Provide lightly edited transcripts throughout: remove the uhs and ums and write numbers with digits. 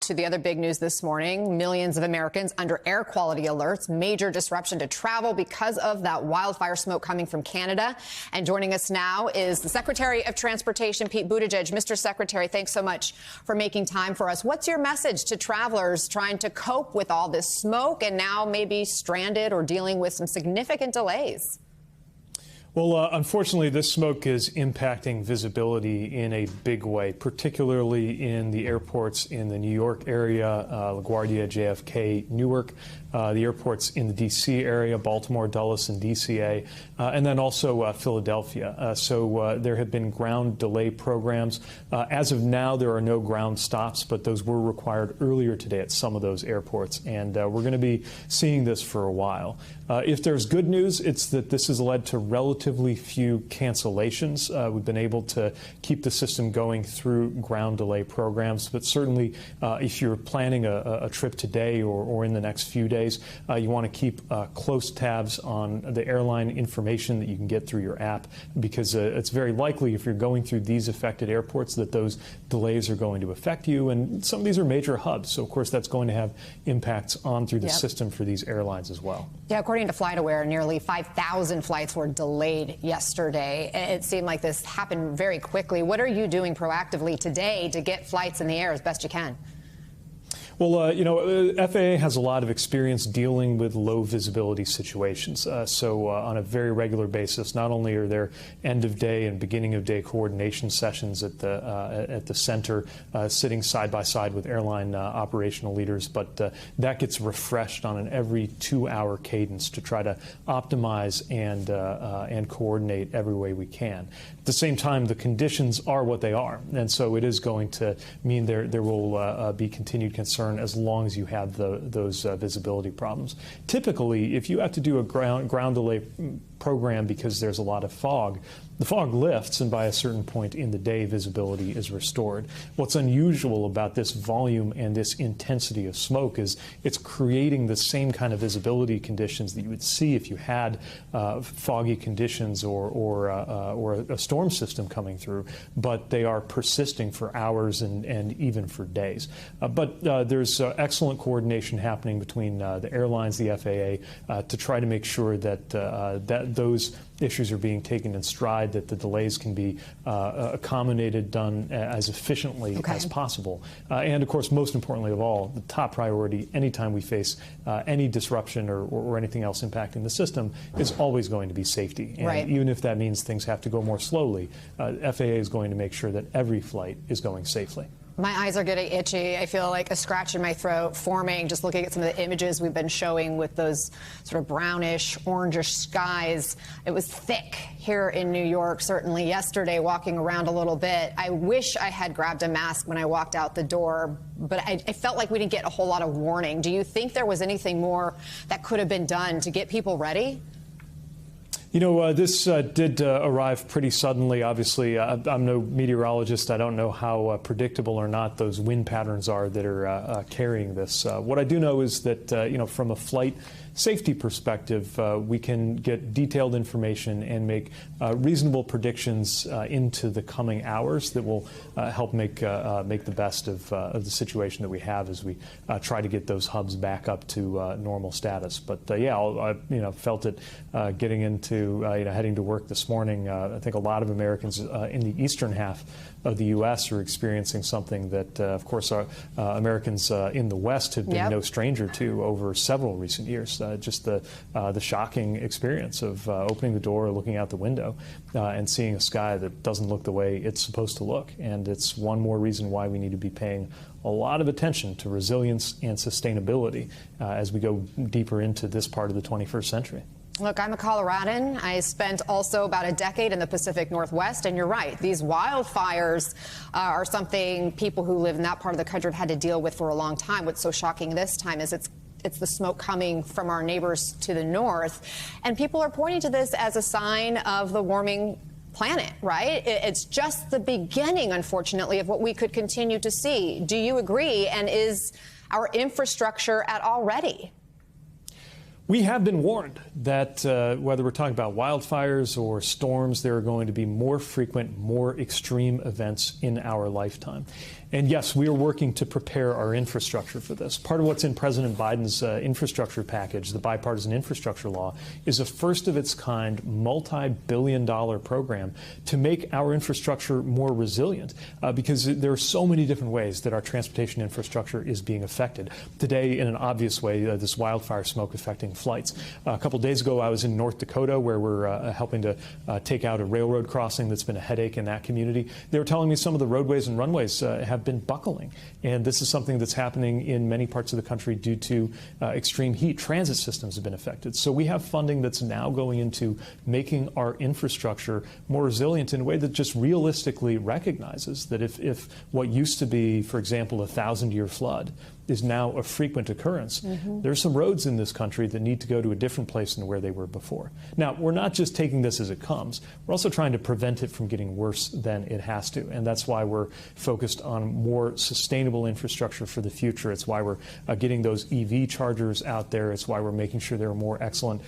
To the other big news this morning, millions of Americans under air quality alerts, major disruption to travel because of that wildfire smoke coming from Canada. And joining us now is the Secretary of Transportation, Pete Buttigieg. Mr. Secretary, thanks so much for making time for us. What's your message to travelers trying to cope with all this smoke and now maybe stranded or dealing with some significant delays? Well, unfortunately, this smoke is impacting visibility in a big way, particularly in the airports in the New York area, LaGuardia, JFK, Newark, the airports in the D.C. area, Baltimore, Dulles, and DCA, and then also Philadelphia. So there have been ground delay programs. As of now, there are no ground stops, but those were required earlier today at some of those airports. And we're going to be seeing this for a while. If there's good news, it's that this has led to relatively few cancellations. We've been able to keep the system going through ground delay programs. But certainly, if you're planning a trip today or in the next few days, you want to keep close tabs on the airline information that you can get through your app, because it's very likely if you're going through these affected airports that those delays are going to affect you. And some of these are major hubs. So, of course, that's going to have impacts on through the system for these airlines as well. Yeah, according to FlightAware, nearly 5,000 flights were delayed yesterday. It seemed like this happened very quickly. What are you doing proactively today to get flights in the air as best you can? Well, FAA has a lot of experience dealing with low visibility situations. So on a very regular basis, not only are there end of day and beginning of day coordination sessions at the center, sitting side by side with airline operational leaders, but that gets refreshed on an every 2-hour cadence to try to optimize and coordinate every way we can. At the same time, the conditions are what they are, and so it is going to mean there will be continued concern as long as you have those visibility problems. Typically, if you have to do a ground delay program because there's a lot of fog, the fog lifts, and by a certain point in the day, visibility is restored. What's unusual about this volume and this intensity of smoke is it's creating the same kind of visibility conditions that you would see if you had foggy conditions or a storm system coming through, but they are persisting for hours and even for days. But there's excellent coordination happening between the airlines, the FAA, to try to make sure that those issues are being taken in stride, that the delays can be accommodated, done as efficiently as possible. And, of course, most importantly of all, the top priority anytime we face any disruption or anything else impacting the system is always going to be safety. And even if that means things have to go more slowly, FAA is going to make sure that every flight is going safely. My eyes are getting itchy. I feel like a scratch in my throat forming just looking at some of the images we've been showing with those sort of brownish, orangish skies. It was thick here in New York, certainly yesterday, walking around a little bit. I wish I had grabbed a mask when I walked out the door, but I felt like we didn't get a whole lot of warning. Do you think there was anything more that could have been done to get people ready? You know, this did arrive pretty suddenly. Obviously, I'm no meteorologist. I don't know how predictable or not those wind patterns are that are carrying this. What I do know is that, from a flight safety perspective, we can get detailed information and make reasonable predictions into the coming hours that will help make the best of the situation that we have as we try to get those hubs back up to normal status. But I felt it getting into heading to work this morning. I think a lot of Americans in the eastern half of the U.S. are experiencing something that, of course, Americans in the West have been no stranger to over several recent years. Just the shocking experience of opening the door, looking out the window, and seeing a sky that doesn't look the way it's supposed to look. And it's one more reason why we need to be paying a lot of attention to resilience and sustainability as we go deeper into this part of the 21st century. Look, I'm a Coloradan. I spent also about a decade in the Pacific Northwest, and you're right. These wildfires are something people who live in that part of the country have had to deal with for a long time. What's so shocking this time is it's the smoke coming from our neighbors to the north, and people are pointing to this as a sign of the warming planet, right? It's just the beginning, unfortunately, of what we could continue to see. Do you agree? And is our infrastructure at all ready? We have been warned that whether we're talking about wildfires or storms, there are going to be more frequent, more extreme events in our lifetime. And yes, we are working to prepare our infrastructure for this. Part of what's in President Biden's infrastructure package, the bipartisan infrastructure law, is a first-of-its-kind, multi-billion-dollar program to make our infrastructure more resilient, because there are so many different ways that our transportation infrastructure is being affected. Today, in an obvious way, this wildfire smoke affecting flights. A couple days ago, I was in North Dakota, where we're helping to take out a railroad crossing that's been a headache in that community. They were telling me some of the roadways and runways have been buckling. And this is something that's happening in many parts of the country due to extreme heat. Transit systems have been affected. So we have funding that's now going into making our infrastructure more resilient in a way that just realistically recognizes that if what used to be, for example, a 1,000-year flood is now a frequent occurrence, there's some roads in this country that need to go to a different place than where they were before. Now, we're not just taking this as it comes. We're also trying to prevent it from getting worse than it has to. And that's why we're focused on more sustainable infrastructure for the future. It's why we're getting those EV chargers out there. It's why we're making sure there are more excellent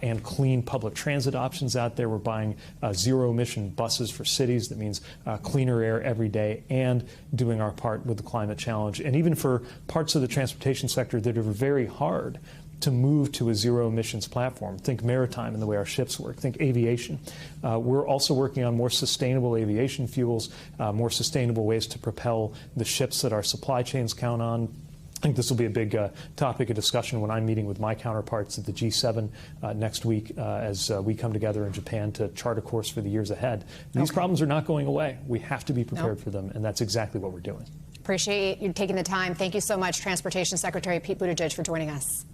and clean public transit options out there. We're buying zero-emission buses for cities. That means cleaner air every day, and doing our part with the climate challenge. And even for parts of the transportation sector that are very hard to move to a zero emissions platform. Think maritime and the way our ships work. Think aviation. We're also working on more sustainable aviation fuels, more sustainable ways to propel the ships that our supply chains count on. I think this will be a big topic of discussion when I'm meeting with my counterparts at the G7 next week as we come together in Japan to chart a course for the years ahead. These problems are not going away. We have to be prepared for them, and that's exactly what we're doing. Appreciate you taking the time. Thank you so much, Transportation Secretary Pete Buttigieg, for joining us.